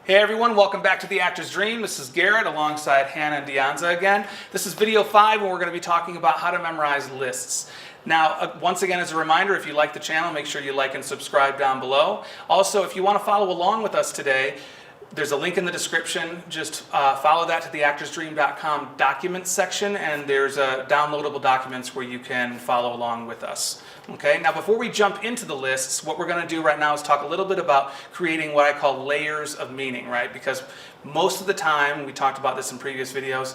Hey everyone, welcome back to The Actor's Dream. This is Garrett alongside Hannah and Deonza again. This is video 5 and we're going to be talking about how to memorize lists. Now, once again, as a reminder, if you like the channel, make sure you like and subscribe down below. Also, if you want to follow along with us today, there's a link in the description. Just follow that to the actorsdream.com documents section, and there's downloadable documents where you can follow along with us. Okay, now before we jump into the lists, what we're going to do right now is talk a little bit about creating what I call layers of meaning, right? Because most of the time, we talked about this in previous videos,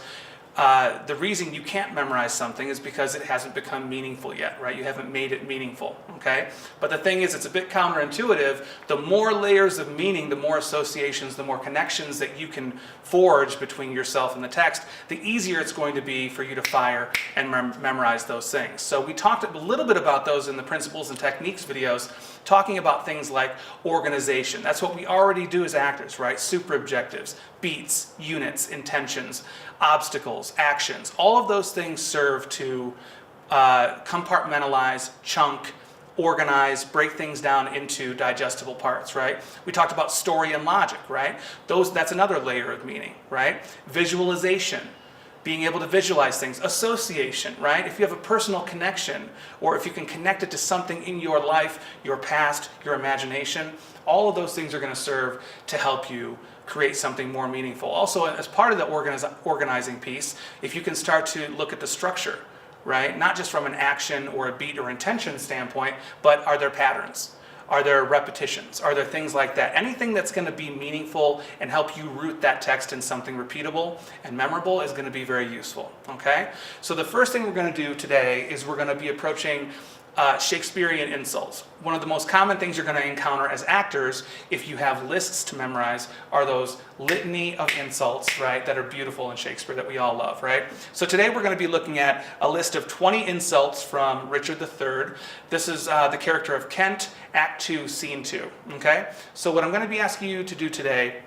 the reason you can't memorize something is because it hasn't become meaningful yet, right? You haven't made it meaningful, okay? But the thing is, it's a bit counterintuitive. The more layers of meaning, the more associations, the more connections that you can forge between yourself and the text, the easier it's going to be for you to fire and memorize those things. So we talked a little bit about those in the principles and techniques videos, talking about things like organization. That's what we already do as actors, right? Super objectives, beats, units, intentions, obstacles, actions. All of those things serve to compartmentalize, chunk, organize, break things down into digestible parts, right? We talked about story and logic, right? That's another layer of meaning, right? Visualization, being able to visualize things. Association, right? If you have a personal connection, or if you can connect it to something in your life, your past, your imagination, all of those things are going to serve to help you create something more meaningful. Also, as part of the organizing piece, if you can start to look at the structure, right? Not just from an action or a beat or intention standpoint, but are there patterns? Are there repetitions? Are there things like that? Anything that's going to be meaningful and help you root that text in something repeatable and memorable is going to be very useful, okay? So the first thing we're going to do today is we're going to be approaching Shakespearean insults. One of the most common things you're going to encounter as actors, if you have lists to memorize, are those litany of insults, right, that are beautiful in Shakespeare that we all love, right? So today we're going to be looking at a list of 20 insults from Richard III. This is the character of Kent, Act 2, Scene 2, okay? So what I'm going to be asking you to do today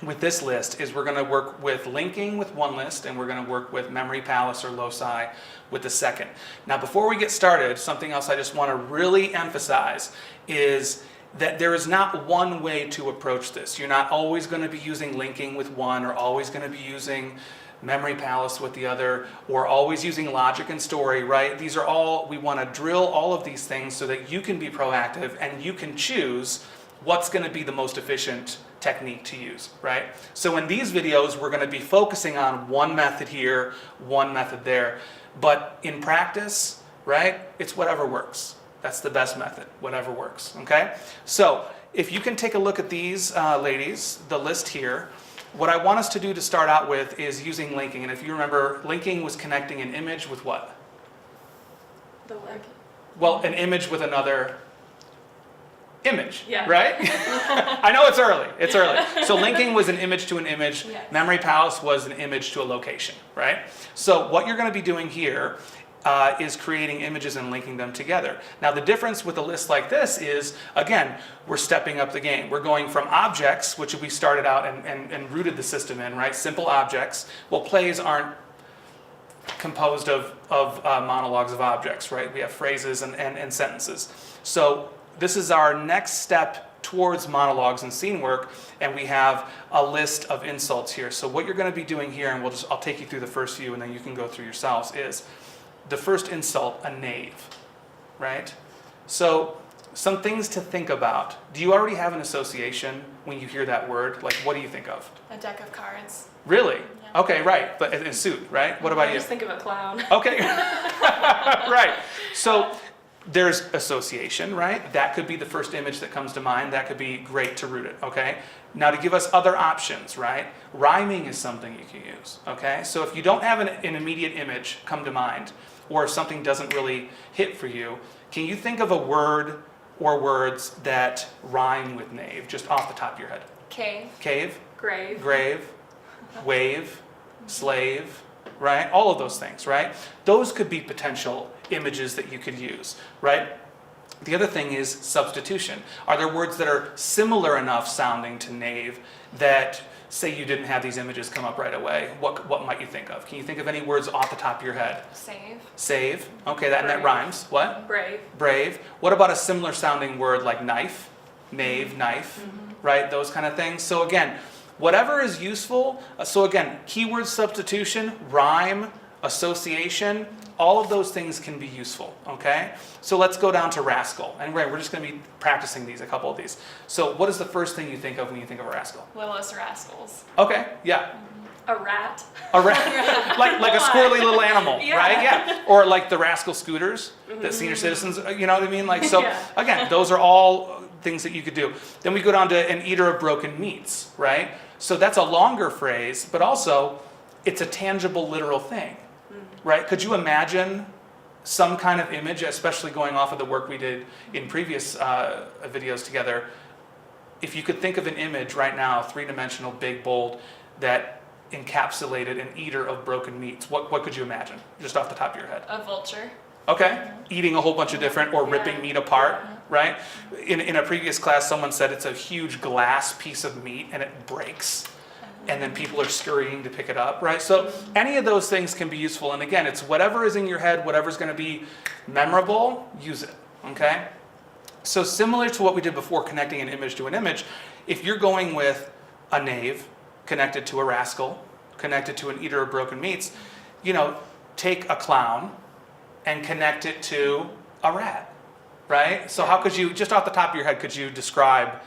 with this list is we're going to work with linking with one list, and we're going to work with memory palace or loci with the second. Now, before we get started, something else I just want to really emphasize is that there is not one way to approach this. You're not always going to be using linking with one, or always going to be using memory palace with the other, or always using logic and story, right? These are all, we want to drill all of these things so that you can be proactive and you can choose what's going to be the most efficient technique to use, right? So in these videos, we're going to be focusing on one method here, one method there. But in practice, right, it's whatever works. That's the best method, whatever works, okay? So if you can take a look at these ladies, the list here, what I want us to do to start out with is using linking. And if you remember, linking was connecting an image with what? The leg. Well, an image with another image, yeah. Right? I know it's early, So linking was an image to an image. Yes. Memory palace was an image to a location, right? So what you're going to be doing here is creating images and linking them together. Now the difference with a list like this is, again, we're stepping up the game. We're going from objects, which we started out and rooted the system in, right? Simple objects. Well, plays aren't composed of monologues of objects, right? We have phrases and sentences. So this is our next step towards monologues and scene work, and we have a list of insults here. So what you're going to be doing here, and I'll take you through the first few and then you can go through yourselves, is the first insult, a knave, right? So some things to think about. Do you already have an association when you hear that word? Like, what do you think of? A deck of cards. Really? Yeah. Okay, right, but in a suit, right? What about I you? just think of a clown. Okay, right. So there's association, right? That could be the first image that comes to mind. That could be great to root it, okay? Now to give us other options, right? Rhyming is something you can use, okay? So if you don't have an immediate image come to mind, or if something doesn't really hit for you, can you think of a word or words that rhyme with knave, just off the top of your head? Cave. Cave? Grave. Grave. Wave. Slave. Right? All of those things, right? Those could be potential images that you could use, right? The other thing is substitution. Are there words that are similar enough sounding to knave that, say you didn't have these images come up right away, what might you think of? Can you think of any words off the top of your head? Save. Save. Okay, and that Brave. rhymes. What? Brave. Brave. What about a similar sounding word like knife? Knave, knife, right? Those kind of things. So again, whatever is useful. So again, keyword substitution, rhyme, association, all of those things can be useful, okay? So let's go down to rascal. And we're just going to be practicing these, a couple of these. So what is the first thing you think of when you think of a rascal? Littlest rascals. Okay, yeah. A rat. A rat, like a squirrely little animal, Yeah. right? Yeah. Or like the rascal scooters that senior citizens, you know what I mean? Like, so Yeah. again, those are all things that you could do. Then we go down to an eater of broken meats, right? So that's a longer phrase, but also it's a tangible, literal thing, right? Could you imagine some kind of image, especially going off of the work we did in previous videos together? If you could think of an image right now, three-dimensional, big, bold, that encapsulated an eater of broken meats, what could you imagine, just off the top of your head? A vulture. Okay, eating a whole bunch of different, or ripping meat apart, right? In a previous class, someone said it's a huge glass piece of meat and it breaks, and then people are scurrying to pick it up, right? So any of those things can be useful, and again, it's whatever is in your head, whatever's going to be memorable, use it, okay? So similar to what we did before, connecting an image to an image, if you're going with a knave connected to a rascal, connected to an eater of broken meats, you know, take a clown and connect it to a rat, right? So how could you, just off the top of your head, could you describe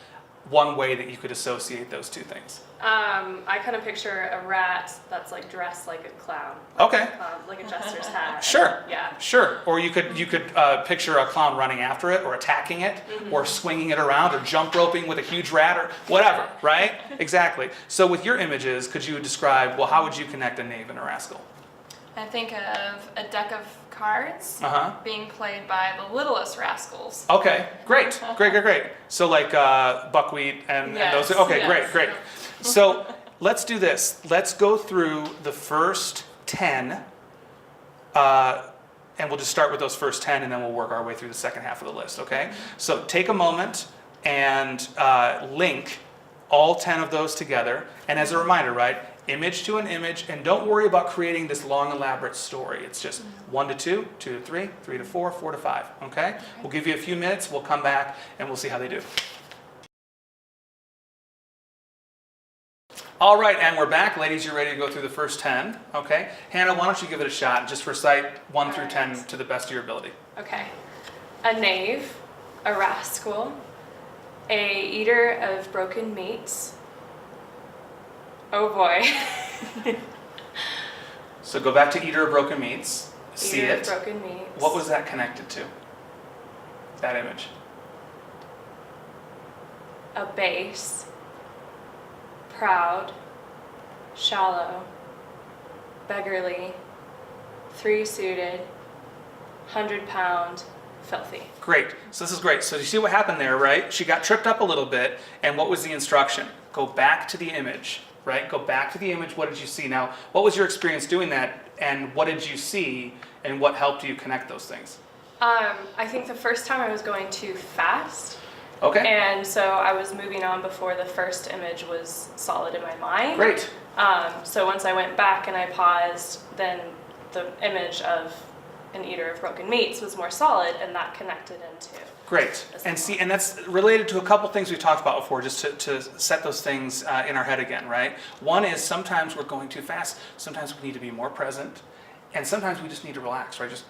one way that you could associate those two things? I kind of picture a rat that's like dressed like a clown. Okay. Like a jester's hat. Sure. Yeah. Sure. Or you could picture a clown running after it, or attacking it, or swinging it around, or jump roping with a huge rat, or whatever, right? Exactly. So with your images, could you describe, well, how would you connect a knave and a rascal? I think of a deck of cards Uh-huh. being played by the littlest rascals. Okay, great. So like buckwheat and Yes, those. Okay, yes. great. So let's do this. Let's go through the first 10, and we'll just start with those first 10, and then we'll work our way through the second half of the list, okay? So take a moment and link all 10 of those together. And as a reminder, right, image to an image, and don't worry about creating this long, elaborate story. It's just 1 to 2, 2 to 3, 3 to 4, 4 to 5, okay? We'll give you a few minutes, we'll come back, and we'll see how they do. All right, and we're back. Ladies, you're ready to go through the first 10, okay? Hannah, why don't you give it a shot? Just recite 1 through 10 to the best of your ability. Okay. A knave, a rascal, a eater of broken meats. Oh boy. So go back to eater of broken meats. See Eater it. of broken meats. What was that connected to? That image. A base, proud, shallow, beggarly, three-suited, 100-pound, filthy. Great. So this is great. So you see what happened there, right? She got tripped up a little bit, and what was the instruction? Go back to the image, right? Go back to the image. What did you see? Now, what was your experience doing that, and what did you see, and what helped you connect those things? I think the first time I was going too fast. Okay. And so I was moving on before the first image was solid in my mind. Great. So once I went back and I paused, then the image of an eater of broken meats was more solid, and that connected into. Great. And see, and that's related to a couple things we've talked about before, just to set those things in our head again, right? One is sometimes we're going too fast. Sometimes we need to be more present. And sometimes we just need to relax, right? Just,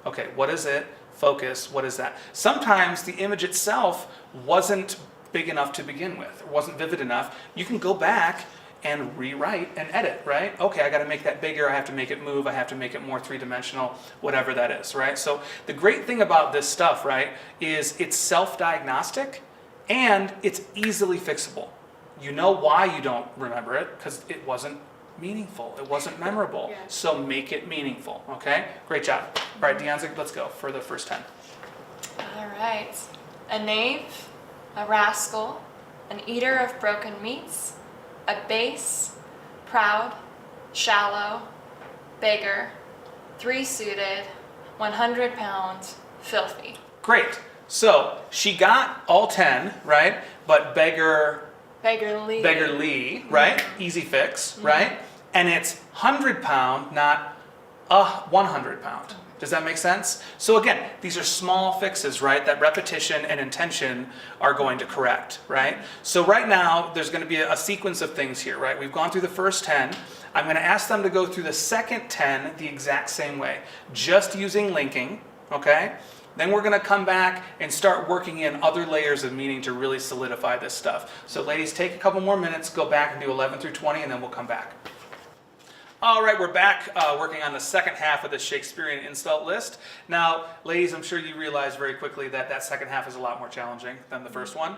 okay, what is it? Focus, what is that? Sometimes the image itself wasn't big enough to begin with, or wasn't vivid enough. You can go back and rewrite and edit, right? Okay, I got to make that bigger, I have to make it move, I have to make it more three-dimensional, whatever that is, right? So the great thing about this stuff, right, is it's self-diagnostic and it's easily fixable. You know why you don't remember it, because it wasn't meaningful, it wasn't memorable. Yeah. So make it meaningful, okay? Great job. All right, Deonza, let's go for the first 10. All right. A knave, a rascal, an eater of broken meats, a base, proud, shallow, beggar, three-suited, 100 pounds, filthy. Great. So she got all 10, right? But Beggarly. beggarly, right? Easy fix, right? And it's 100 pound, not 100 pound. Does that make sense? So again, these are small fixes, right, that repetition and intention are going to correct, right? So right now, there's going to be a sequence of things here, right? We've gone through the first 10. I'm going to ask them to go through the second 10 the exact same way, just using linking, okay? Then we're going to come back and start working in other layers of meaning to really solidify this stuff. So ladies, take a couple more minutes, go back and do 11 through 20, and then we'll come back. All right, we're back working on the second half of the Shakespearean insult list. Now, ladies, I'm sure you realize very quickly that that second half is a lot more challenging than the first one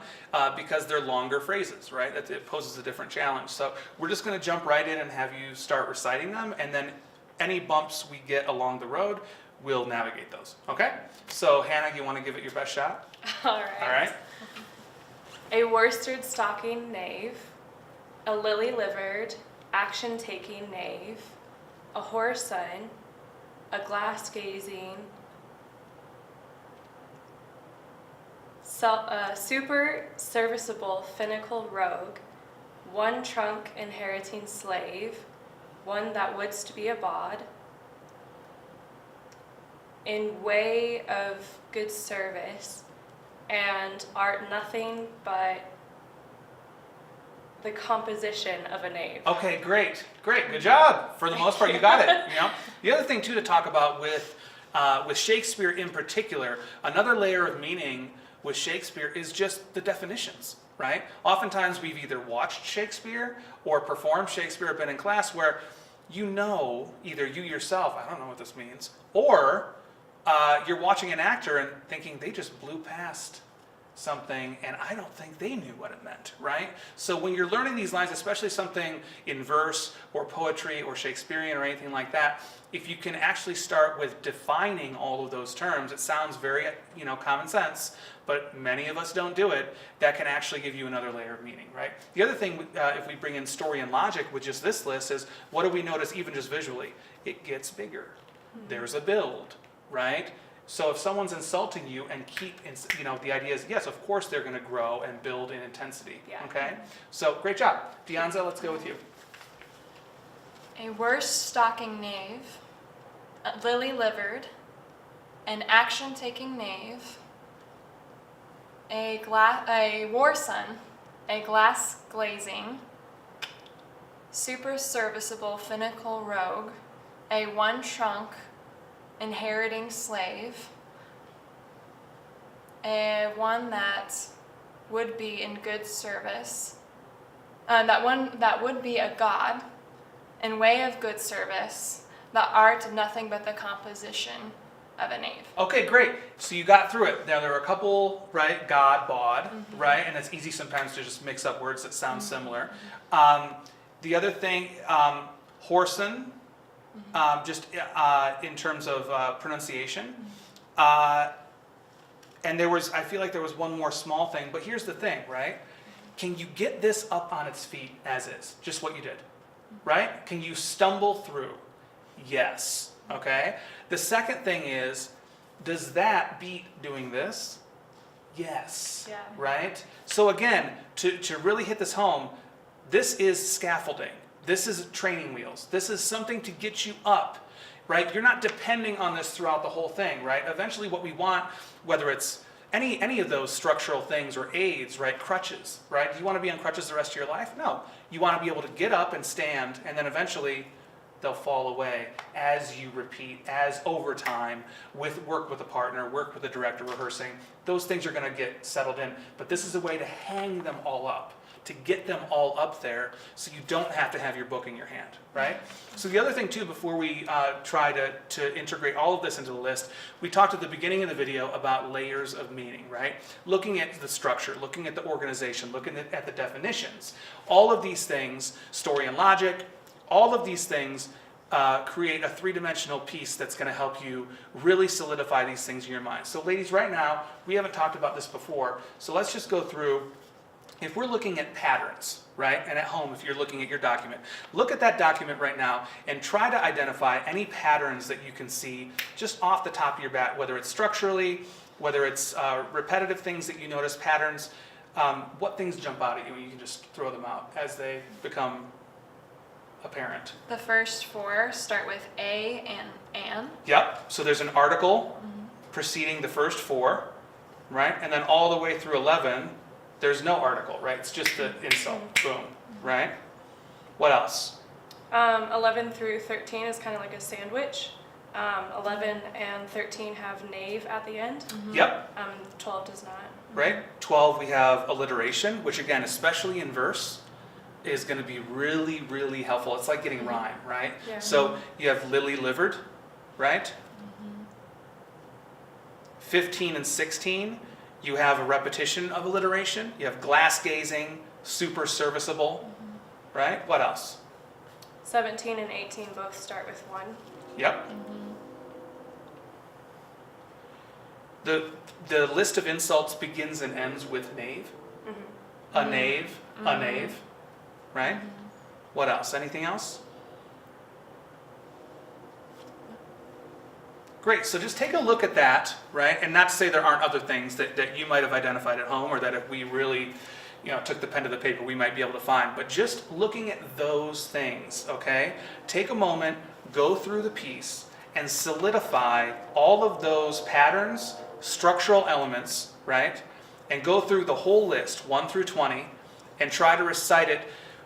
because they're longer phrases, right? It poses a different challenge. So we're just going to jump right in and have you start reciting them, and then any bumps we get along the road, we'll navigate those, okay? So, Hannah, you want to give it your best shot? All right. All right. A worsted stocking knave, a lily-livered, action-taking knave, a whoreson, a glass-gazing, super serviceable finical rogue, one trunk inheriting slave, one that wouldst be a bawd, in way of good service, and art nothing but the composition of a knave. Okay, great, good job. For the most part, you got it. You know, the other thing too to talk about with Shakespeare in particular, another layer of meaning with Shakespeare is just the definitions, right? Oftentimes we've either watched Shakespeare or performed Shakespeare, or been in class where you know, either you yourself, I don't know what this means, or you're watching an actor and thinking they just blew past something and I don't think they knew what it meant, right? So when you're learning these lines, especially something in verse or poetry or Shakespearean or anything like that, if you can actually start with defining all of those terms, it sounds very, common sense, but many of us don't do it. That can actually give you another layer of meaning, right? The other thing, if we bring in story and logic with just this list, is what do we notice even just visually? It gets bigger. There's a build, right? So if someone's insulting you and the idea is, yes, of course they're going to grow and build in intensity, okay? So great job. Deonza, let's go with you. A worst stocking knave, a lily-livered, an action-taking knave, a whoreson, a glass-glazing, super serviceable finical rogue, a one-trunk inheriting slave, one that would be in good service, that would be a god, in way of good service, that art nothing but the composition of a knave. Okay, great. So you got through it. Now there are a couple, right? God, bod, right? And it's easy sometimes to just mix up words that sound similar. The other thing, whoreson, just in terms of pronunciation. And I feel like there was one more small thing, but here's the thing, right? Can you get this up on its feet as is? Just what you did, right? Can you stumble through? Yes, okay? The second thing is, does that beat doing this? Yes, Yeah. right? So again, to really hit this home, this is scaffolding. This is training wheels. This is something to get you up, right? You're not depending on this throughout the whole thing, right? Eventually what we want, whether it's any of those structural things or aids, right? Crutches, right? Do you want to be on crutches the rest of your life? No. You want to be able to get up and stand, and then eventually they'll fall away as you repeat, as over time, work with a partner, work with a director, rehearsing. Those things are going to get settled in. But this is a way to hang them all up, to get them all up there so you don't have to have your book in your hand, right? So the other thing too, before we try to integrate all of this into the list, we talked at the beginning of the video about layers of meaning, right? Looking at the structure, looking at the organization, looking at the definitions. All of these things, story and logic, all of these things create a three-dimensional piece that's going to help you really solidify these things in your mind. So ladies, right now, we haven't talked about this before, so let's just go through. If we're looking at patterns, right, and at home, if you're looking at your document, look at that document right now and try to identify any patterns that you can see just off the top of your bat, whether it's structurally, whether it's repetitive things that you notice, patterns, what things jump out at you, and you can just throw them out as they become apparent? The first 4 start with a and an. Yep, so there's an article preceding the first 4, right? And then all the way through 11, there's no article, right? It's just the insult, boom, right? What else? 11 through 13 is kind of like a sandwich. 11 and 13 have knave at the end. Yep, 12 does not. right? 12, we have alliteration, which again, especially in verse, is going to be really, really helpful. It's like getting rhyme, right? Yeah. So you have lily-livered, right? 15 and 16, you have a repetition of alliteration. You have glass-gazing, super serviceable, right? What else? 17 and 18 both start with 1. Yep. The list of insults begins and ends with knave. A knave, a knave, right? What else? Anything else? Great, so just take a look at that, right? And not to say there aren't other things that you might have identified at home, or that if we really, took the pen to the paper, we might be able to find. But just looking at those things, okay? Take a moment, go through the piece, and solidify all of those patterns, structural elements, right? And go through the whole list, 1 through 20, and try to recite it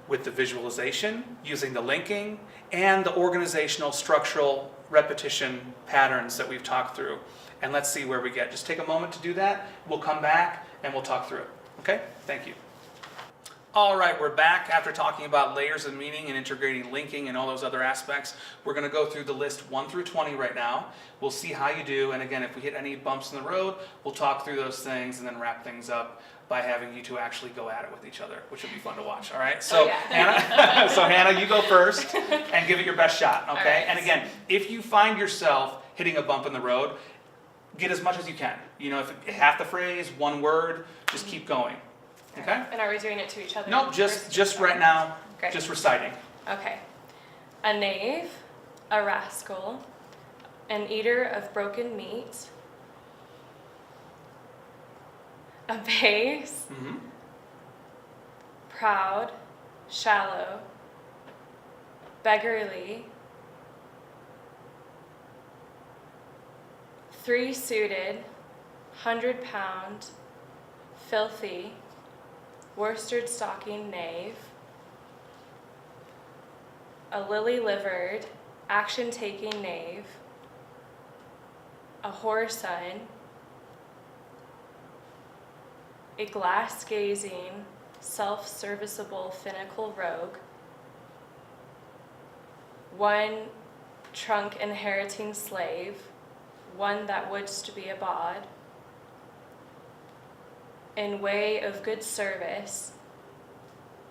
with the visualization, using the linking, and the organizational, structural repetition patterns that we've talked through. And let's see where we get. Just take a moment to do that. We'll come back and we'll talk through it. Okay? Thank you. All right, we're back after talking about layers of meaning and integrating linking and all those other aspects. We're going to go through the list 1 through 20 right now. We'll see how you do. And again, if we hit any bumps in the road, we'll talk through those things and then wrap things up by having you two actually go at it with each other, which would be fun to watch. All right? So, Hannah, Hannah, you go first and give it your best shot. Okay? Right. And again, if you find yourself hitting a bump in the road, get as much as you can. If half the phrase, one word, just keep going. Okay? And are we doing it to each other? Nope, just right now, Great. just reciting. Okay. A knave, a rascal, an eater of broken meat, a base, proud, shallow, beggarly, 3-suited, 100-pound, filthy, worsted stocking knave, a lily-livered, action-taking knave, a whoreson, a glass-gazing, self-serviceable, finical rogue, 1 trunk-inheriting slave, 1 that wouldst be a bawd, in way of good service,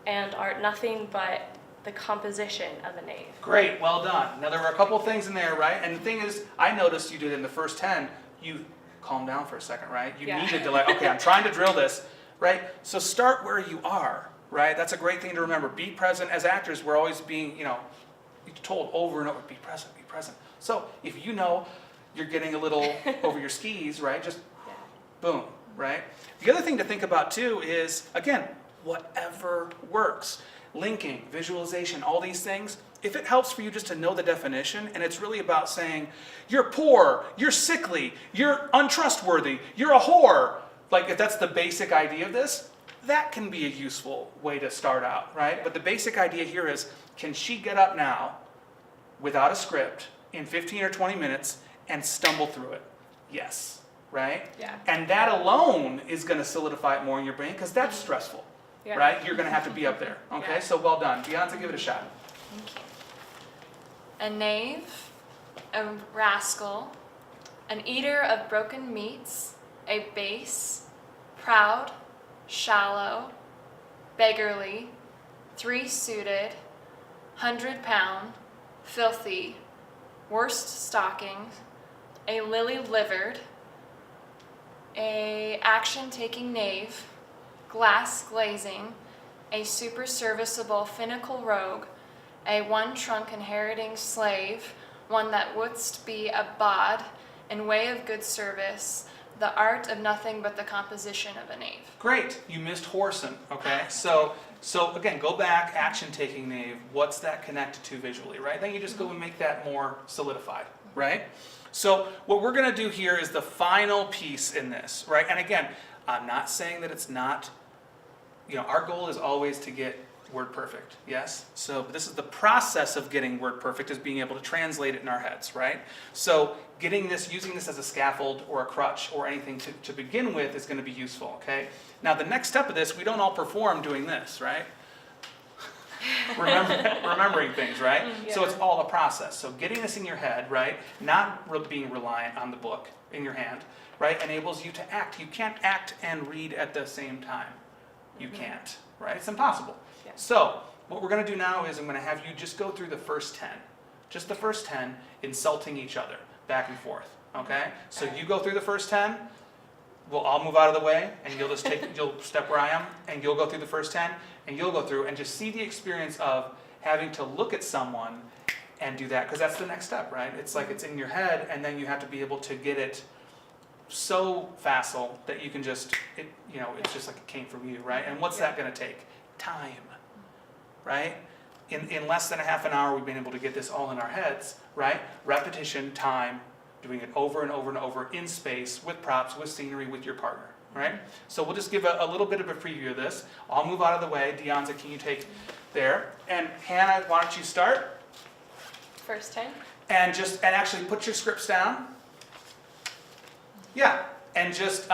and art nothing but the composition of a knave. Great, well done. Now there were a couple things in there, right? And the thing is, I noticed you did in the first 10, you calmed down for a second, right? You needed to okay, I'm trying to drill this, right? So start where you are, right? That's a great thing to remember. Be present. As actors, we're always being, told over and over, be present, be present. So if you're getting a little over your skis, right? Just boom, right? The other thing to think about too is, again, whatever works. Linking, visualization, all these things. If it helps for you just to know the definition, and it's really about saying, you're poor, you're sickly, you're untrustworthy, you're a whore. Like if that's the basic idea of this, that can be a useful way to start out, right? But the basic idea here is, can she get up now without a script in 15 or 20 minutes and stumble through it? Yes, right? Yeah. And that alone is going to solidify it more in your brain because that's stressful, right? You're going to have to be up there, okay? Yeah. So well done. Beyonce, give it a shot. Thank you. A knave, a rascal, an eater of broken meats, a base, proud, shallow, beggarly, 3-suited, 100-pound, filthy, worst stockings, a lily-livered, a action-taking knave, glass glazing, a super serviceable finical rogue, a 1 trunk inheriting slave, 1 that wouldst be a bawd, in way of good service, the art of nothing but the composition of a knave. Great. You missed whoreson, okay? So So again, go back, action taking, Nave. What's that connected to visually, right? Then you just go and make that more solidified, right? So what we're going to do here is the final piece in this, right? And again, I'm not saying that it's not, our goal is always to get word perfect, yes? So this is the process of getting word perfect, is being able to translate it in our heads, right? So using this as a scaffold or a crutch or anything to begin with is going to be useful, okay? Now the next step of this, we don't all perform doing this, right? Remembering things, right? Yeah. So it's all a process. So getting this in your head, right? Not being reliant on the book in your hand, right? Enables you to act. You can't act and read at the same time. You can't, right? It's impossible. Yeah. So what we're going to do now is I'm going to have you just go through the first 10. Just the first 10, insulting each other back and forth, okay? So you go through the first 10, we'll all move out of the way, and you'll step where I am, and you'll go through the first 10, and you'll go through and just see the experience of having to look at someone and do that, because that's the next step, right? It's like it's in your head, and then you have to be able to get it so facile that you can just, it's just like it came from you, right? And what's that going to take? Time, right? In less than a half an hour, we've been able to get this all in our heads, right? Repetition, time, doing it over and over and over in space, with props, with scenery, with your partner, right? So we'll just give a little bit of a preview of this. I'll move out of the way. Deonza, can you take there? And Hannah, why don't you start? First 10? And actually put your scripts down. Yeah. And just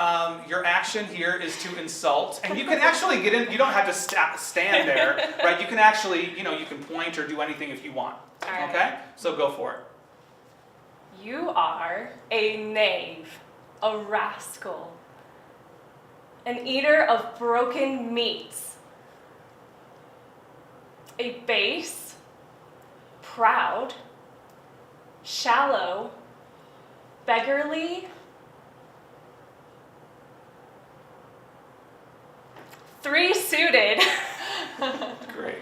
your action here is to insult, and you can actually get in. You don't have to stand there, right? You can actually, you can point or do anything if you want. All right. Okay, so go for it. You are a knave, a rascal, an eater of broken meats, a base, proud, shallow, beggarly, three-suited. Great.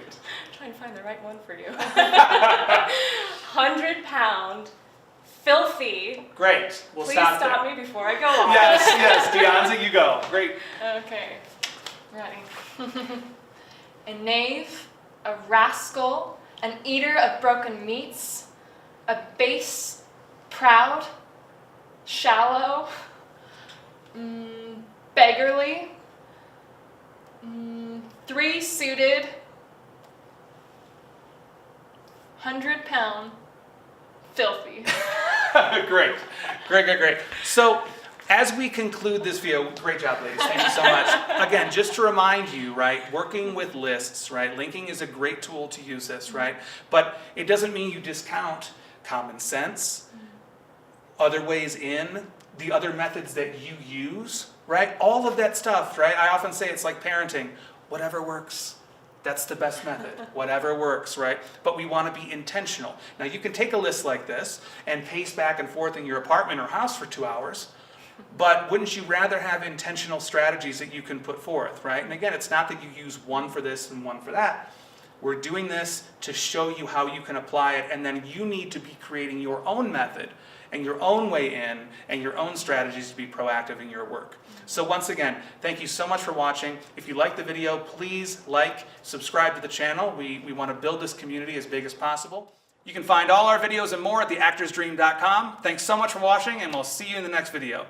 Trying to find the right one for you. 100-pound, filthy. Great. We'll Please stop stop there. me before I go on. Yes, Deonza, you go. Great. Okay, ready. A knave, a rascal, an eater of broken meats, a base, proud, shallow, beggarly, three-suited, 100-pound, filthy. Great. So, as we conclude this video, great job, ladies. Thank you so much. Again, just to remind you, right, working with lists, right, linking is a great tool to use this, right? But it doesn't mean you discount common sense, other ways in, the other methods that you use, right? All of that stuff, right? I often say it's like parenting. Whatever works. That's the best method. Whatever works, right? But we want to be intentional. Now, you can take a list like this and pace back and forth in your apartment or house for 2 hours, but wouldn't you rather have intentional strategies that you can put forth, right? And again, it's not that you use one for this and one for that. We're doing this to show you how you can apply it, and then you need to be creating your own method and your own way in and your own strategies to be proactive in your work. So once again, thank you so much for watching. If you liked the video, please like, subscribe to the channel. We want to build this community as big as possible. You can find all our videos and more at theactorsdream.com. Thanks so much for watching, and we'll see you in the next video.